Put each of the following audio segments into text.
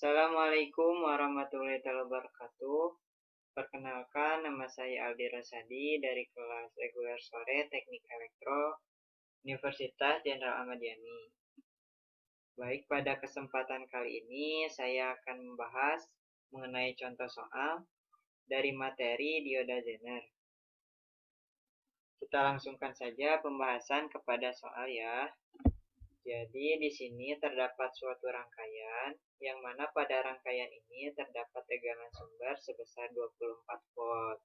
Assalamualaikum warahmatullahi wabarakatuh. Perkenalkan, nama saya Aldi Rosadi dari kelas reguler sore Teknik Elektro Universitas Jenderal Ahmad Yani. Baik, pada kesempatan kali ini saya akan membahas mengenai contoh soal dari materi dioda Zener. Kita langsungkan saja pembahasan kepada soal ya. Jadi di sini terdapat suatu rangkaian yang mana pada rangkaian ini terdapat tegangan sumber sebesar 24 volt.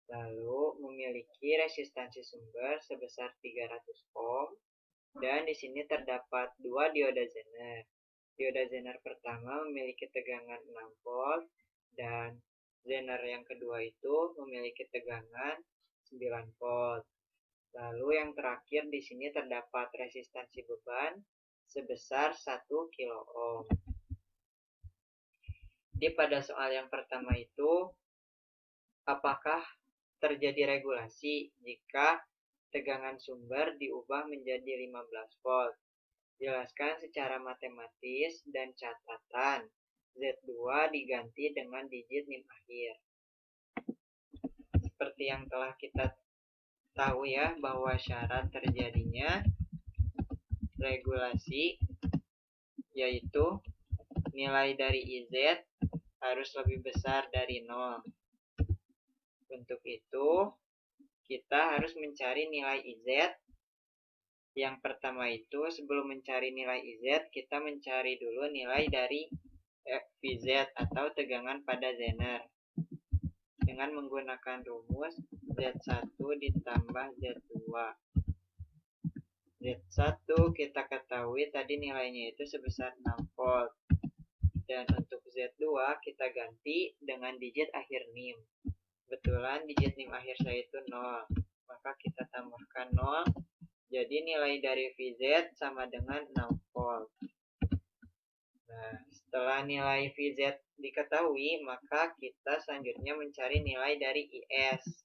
Lalu memiliki resistansi sumber sebesar 300 ohm dan di sini terdapat dua dioda Zener. Dioda Zener pertama memiliki tegangan 6 volt dan Zener yang kedua itu memiliki tegangan 9 volt. Lalu yang terakhir di sini terdapat resistansi beban sebesar 1 kilo ohm. Jadi pada soal yang pertama itu, apakah terjadi regulasi jika tegangan sumber diubah menjadi 15 volt? Jelaskan secara matematis dan catatan. Z2 diganti dengan digit NIM akhir. Seperti yang telah kita tahu ya, bahwa syarat terjadinya regulasi yaitu nilai dari IZ harus lebih besar dari 0. Untuk itu kita harus mencari nilai IZ. Yang pertama itu sebelum mencari nilai IZ, kita mencari dulu nilai dari VZ atau tegangan pada Zener dengan menggunakan rumus Z1 ditambah Z2. Z1 kita ketahui tadi nilainya itu sebesar 6 volt. Dan untuk Z2 kita ganti dengan digit akhir NIM. Kebetulan digit NIM akhir saya itu 0. Maka kita tambahkan 0. Jadi nilai dari VZ sama dengan 6 volt. Nah, setelah nilai VZ diketahui, maka kita selanjutnya mencari nilai dari IS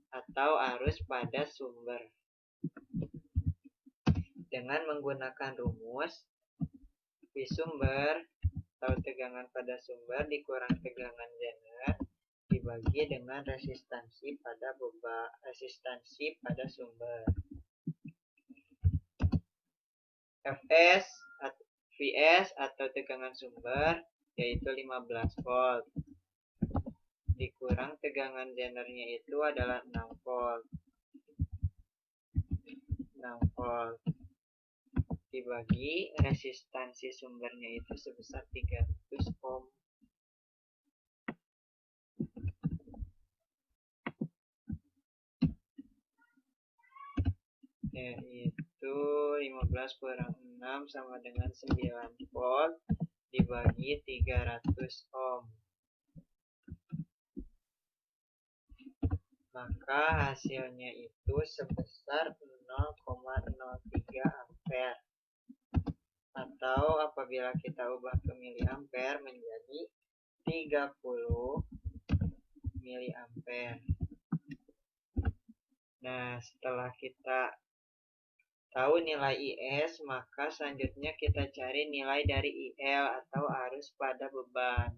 atau arus pada sumber. Dengan menggunakan rumus V sumber atau tegangan pada sumber dikurang tegangan Zener dibagi dengan resistansi pada sumber. VS atau tegangan sumber yaitu 15 volt. Dikurang tegangan Zenernya itu adalah 6 volt. 6 volt dibagi resistansi sumbernya itu sebesar 300 ohm. Yaitu 15 kurang 6 sama dengan 9 volt dibagi 300 ohm. Maka hasilnya itu sebesar 0,03 ampere. Atau apabila kita ubah ke miliampere menjadi 30 miliampere. Nah, setelah kita tahu nilai IS, maka selanjutnya kita cari nilai dari IL atau arus pada beban.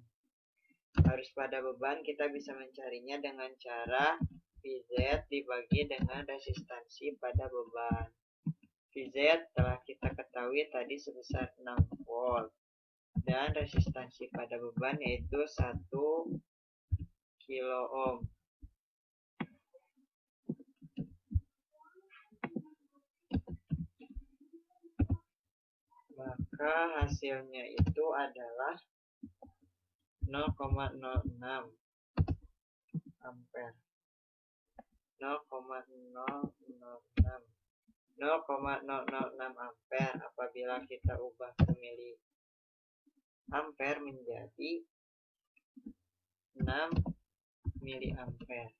Arus pada beban kita bisa mencarinya dengan cara VZ dibagi dengan resistansi pada beban. VZ telah kita ketahui tadi sebesar 6 volt. Dan resistansi pada beban yaitu 1 kilo ohm. Maka hasilnya itu adalah 0,06 ampere. 0,006 ampere apabila kita ubah ke miliampere menjadi 6 miliampere.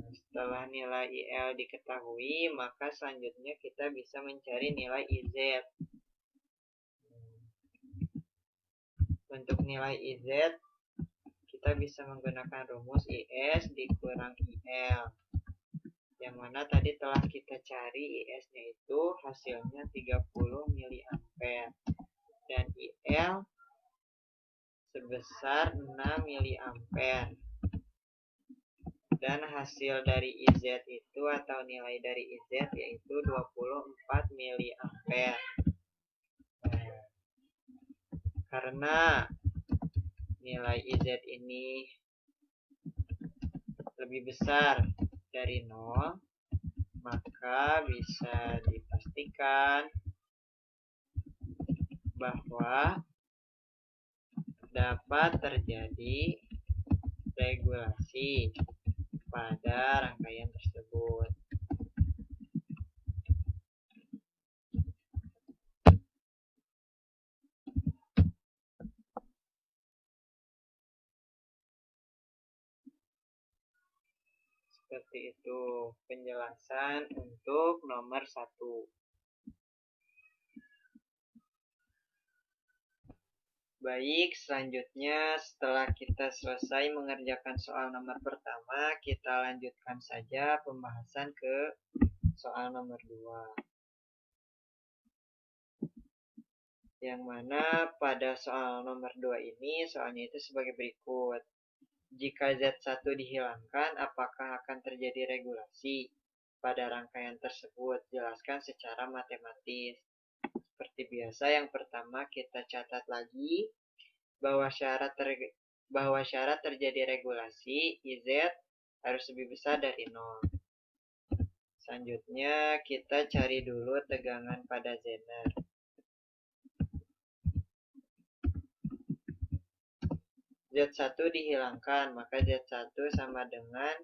Setelah nilai IL diketahui, maka selanjutnya kita bisa mencari nilai IZ. Untuk nilai IZ, kita bisa menggunakan rumus IS dikurang IL. Yang mana tadi telah kita cari IS-nya itu hasilnya 30 miliampere. Dan IL sebesar 6 mA. Dan hasil dari IZ itu atau nilai dari IZ yaitu 24 mA. Karena nilai IZ ini lebih besar dari 0, maka bisa dipastikan bahwa dapat terjadi regulasi pada rangkaian tersebut. Seperti itu penjelasan untuk nomor 1. Baik, selanjutnya setelah kita selesai mengerjakan soal nomor pertama, kita lanjutkan saja pembahasan ke soal nomor 2. Yang mana pada soal nomor 2 ini, soalnya itu sebagai berikut. Jika Z1 dihilangkan, apakah akan terjadi regulasi pada rangkaian tersebut? Jelaskan secara matematis. Seperti biasa, yang pertama kita catat lagi bahwa syarat terjadi regulasi IZ harus lebih besar dari 0. Selanjutnya kita cari dulu tegangan pada zener. Z1 dihilangkan, maka Z1 sama dengan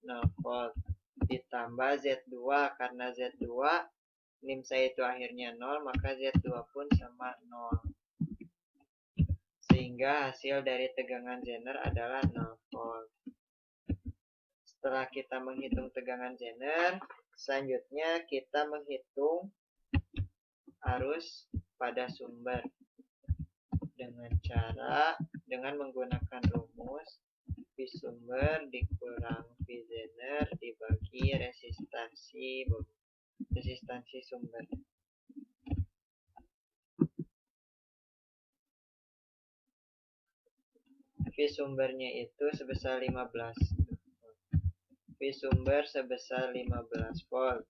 0 volt. Ditambah Z2, karena Z2 NIM saya itu akhirnya 0, maka Z2 pun sama 0. Sehingga hasil dari tegangan zener adalah 0 volt. Setelah kita menghitung tegangan zener, selanjutnya kita menghitung arus pada sumber. Dengan menggunakan rumus V sumber dikurang V zener dibagi resistansi sumber. V sumbernya itu sebesar 15. V sumber sebesar 15 volt.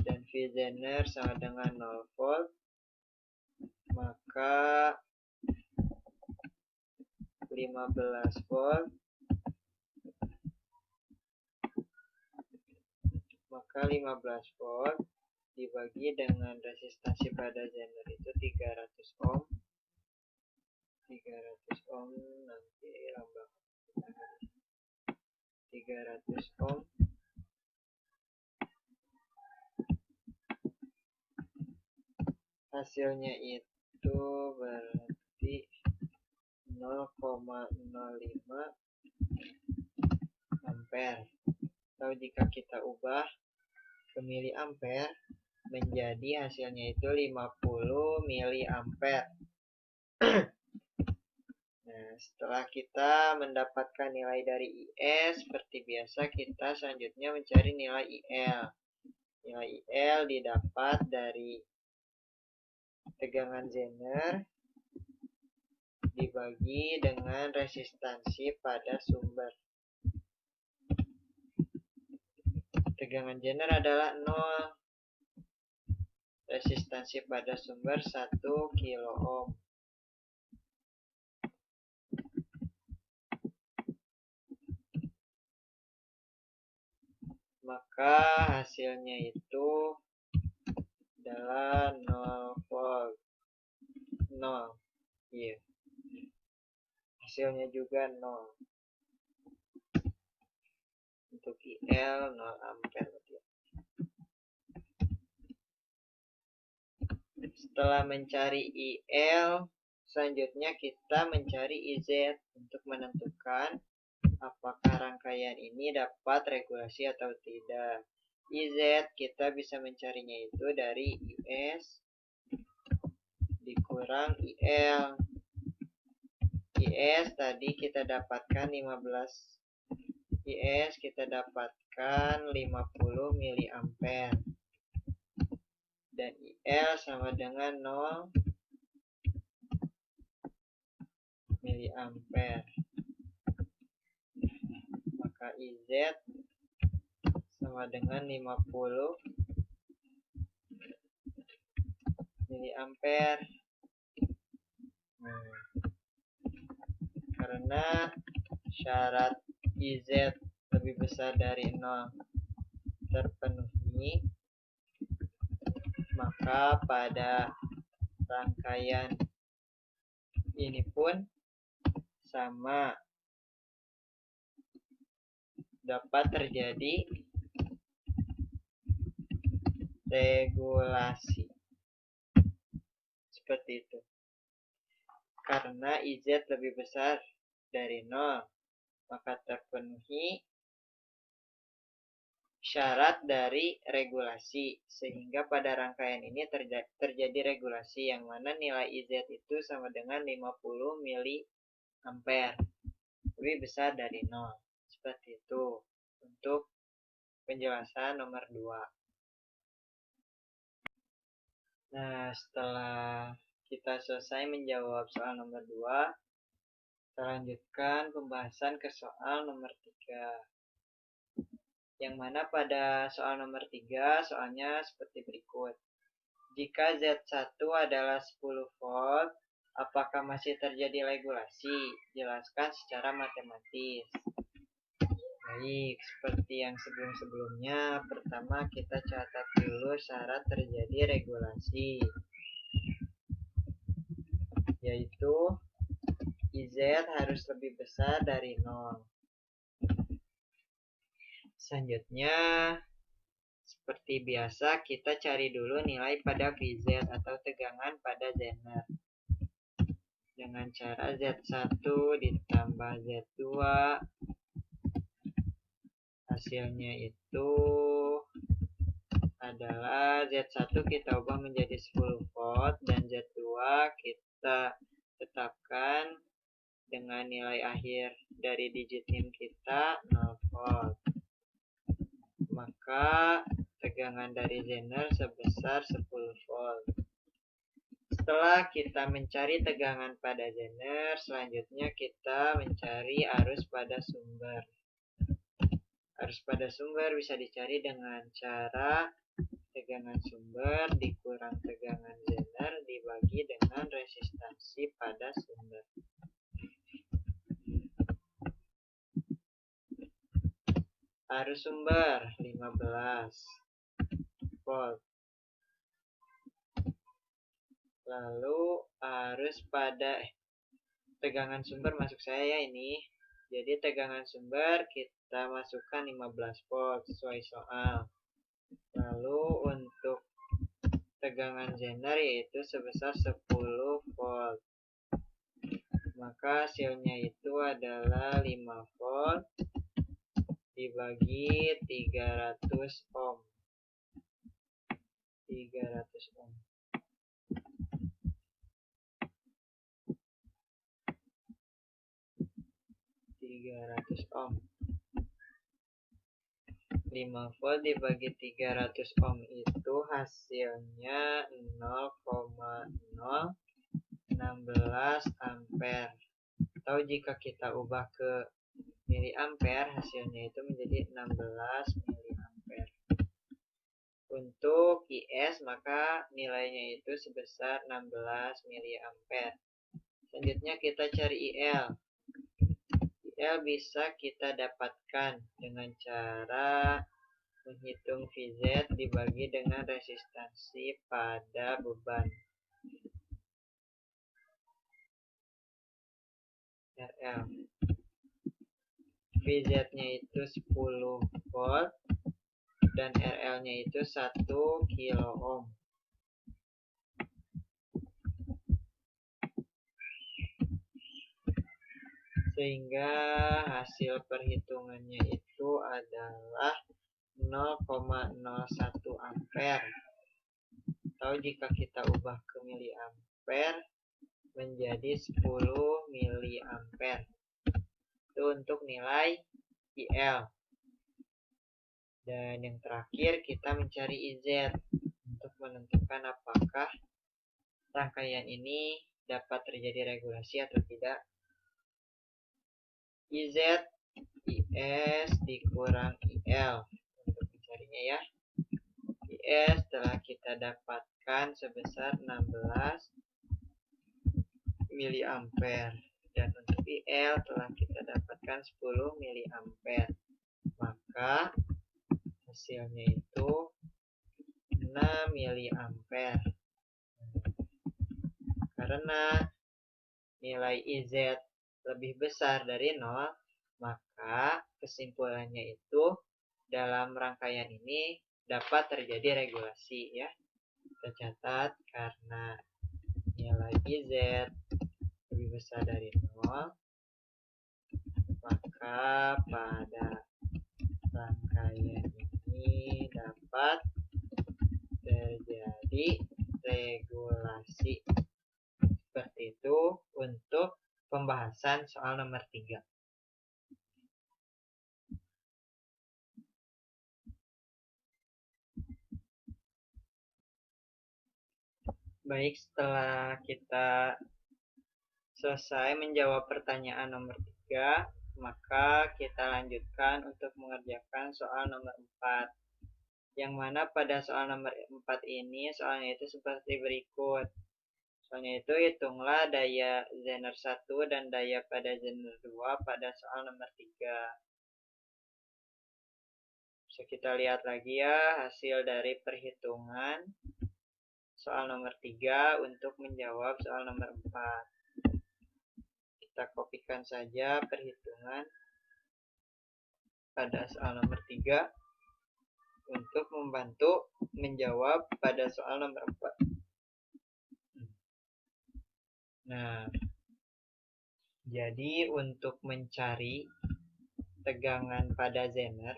Dan V zener sama dengan 0 volt. Maka 15 volt dibagi dengan resistansi pada zener itu 300 ohm. 300 ohm nanti lambang 300 ohm hasilnya itu berarti 0,05 ampere. Atau jika kita ubah ke miliampere, menjadi hasilnya itu 50 miliampere. Nah, setelah kita mendapatkan nilai dari IS, seperti biasa kita selanjutnya mencari nilai IL. Nilai IL didapat dari tegangan zener dibagi dengan resistansi pada sumber. Tegangan zener adalah 0. Resistansi pada sumber 1 kilo ohm. Maka hasilnya itu adalah 0 volt. 0. Iya. Hasilnya juga 0. Untuk IL 0 ampere. Setelah mencari IL, selanjutnya kita mencari IZ untuk menentukan apakah rangkaian ini dapat regulasi atau tidak. IZ kita bisa mencarinya itu dari IS dikurang IL. IS tadi kita dapatkan 15. IS kita dapatkan 50 miliampere. Dan IL sama dengan 0 miliampere. Maka IZ sama dengan 50 miliampere. Karena syarat IZ lebih besar dari 0 terpenuhi, maka pada rangkaian ini pun sama, dapat terjadi regulasi. Seperti itu. Karena IZ lebih besar dari 0, maka terpenuhi syarat dari regulasi, sehingga pada rangkaian ini terjadi regulasi yang mana nilai IZ itu sama dengan 50 miliampere, lebih besar dari 0. Seperti itu untuk penjelasan nomor 2. Nah, setelah kita selesai menjawab soal nomor 2, kita lanjutkan pembahasan ke soal nomor 3. Yang mana pada soal nomor 3, soalnya seperti berikut. Jika Z1 adalah 10 volt, apakah masih terjadi regulasi? Jelaskan secara matematis. Baik, seperti yang sebelum-sebelumnya, pertama kita catat dulu syarat terjadi regulasi, yaitu IZ harus lebih besar dari 0. Selanjutnya, seperti biasa, kita cari dulu nilai pada VZ atau tegangan pada zener. Dengan cara Z1 ditambah Z2, hasilnya itu adalah Z1 kita ubah menjadi 10 volt dan Z2 kita tetapkan dengan nilai akhir dari digit NIM kita 0 volt. Maka tegangan dari zener sebesar 10 volt. Setelah kita mencari tegangan pada zener, selanjutnya kita mencari arus pada sumber. Arus pada sumber bisa dicari dengan cara tegangan sumber dikurang tegangan zener dibagi dengan resistansi pada sumber. Arus sumber 15 volt. Lalu arus pada tegangan sumber masuk saya ini. Jadi tegangan sumber kita masukkan 15 volt sesuai soal. Lalu untuk tegangan zener yaitu sebesar 10 volt. Maka hasilnya itu adalah 5 volt dibagi 300 ohm. 300 ohm. 300 ohm. 5 volt dibagi 300 ohm itu hasilnya 0,016 ampere. Atau jika kita ubah ke miliampere, hasilnya itu menjadi 16 miliampere. Untuk IS maka nilainya itu sebesar 16 miliampere. Selanjutnya kita cari IL. IL bisa kita dapatkan dengan cara menghitung VZ dibagi dengan resistansi pada beban. RL. VZ-nya itu 10 volt dan RL-nya itu 1 kilo ohm. Sehingga hasil perhitungannya itu adalah 0,01 ampere. Atau jika kita ubah ke miliampere menjadi 10 miliampere. Itu untuk nilai IL. Dan yang terakhir kita mencari IZ untuk menentukan apakah rangkaian ini dapat terjadi regulasi atau tidak. IZ IS dikurang IL untuk mencarinya ya. IS telah kita dapatkan sebesar 16 miliampere dan untuk IL telah kita dapatkan 10 miliampere. Maka hasilnya itu 6 miliampere. Karena nilai IZ lebih besar dari 0, maka kesimpulannya itu dalam rangkaian ini dapat terjadi regulasi ya. Kita catat karena nilai IZ lebih besar dari 0, maka pada rangkaian ini dapat terjadi regulasi. Seperti itu untuk pembahasan soal nomor 3. Baik, setelah kita selesai menjawab pertanyaan nomor 3, maka kita lanjutkan untuk mengerjakan soal nomor 4. Yang mana pada soal nomor 4 ini, soalnya itu seperti berikut. Soalnya itu, hitunglah daya Zener 1 dan daya pada Zener 2 pada soal nomor 3. Bisa kita lihat lagi ya hasil dari perhitungan soal nomor 3 untuk menjawab soal nomor 4. Kita kopikan saja perhitungan pada soal nomor 3 untuk membantu menjawab pada soal nomor 4. Nah, jadi untuk mencari tegangan pada Zener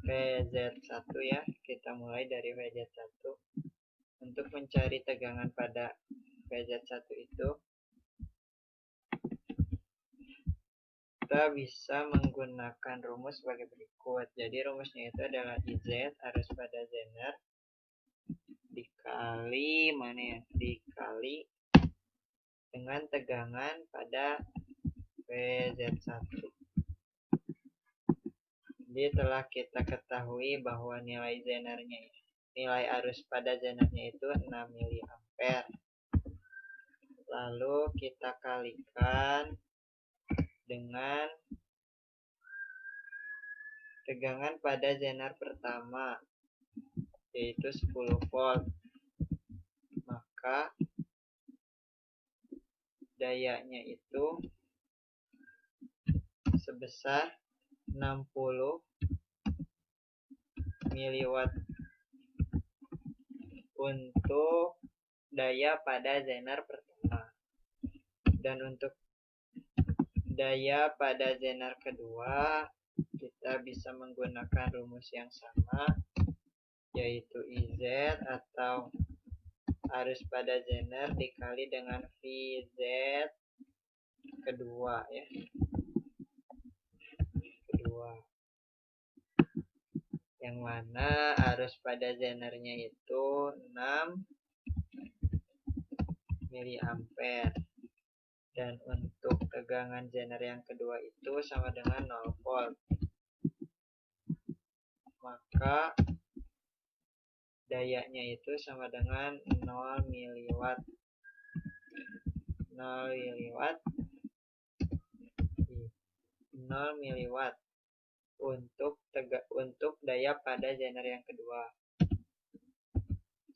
VZ1 ya, kita mulai dari VZ1. Untuk mencari tegangan pada VZ1 itu, kita bisa menggunakan rumus sebagai berikut. Jadi rumusnya itu adalah IZ arus pada Zener dikali dikali dengan tegangan pada VZ1. Jadi telah kita ketahui bahwa nilai arus pada Zenernya itu 6 miliampere. Lalu kita kalikan dengan tegangan pada Zener pertama, yaitu 10 volt. Maka dayanya itu sebesar 60 miliwatt untuk daya pada Zener pertama. Dan untuk daya pada Zener kedua, kita bisa menggunakan rumus yang sama, yaitu IZ atau arus pada Zener dikali dengan VZ kedua ya. Yang mana arus pada Zenernya itu 6 miliampere. Dan untuk tegangan Zener yang kedua itu sama dengan 0 volt. Maka dayanya itu sama dengan 0 miliwatt. 0 miliwatt untuk daya pada Zener yang kedua.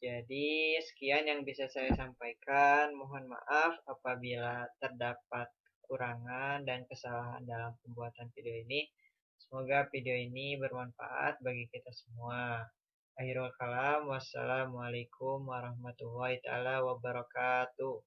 Jadi sekian yang bisa saya sampaikan. Mohon maaf apabila terdapat kekurangan dan kesalahan dalam pembuatan video ini. Semoga video ini bermanfaat bagi kita semua. Akhirul kalam, wassalamualaikum warahmatullahi wabarakatuh.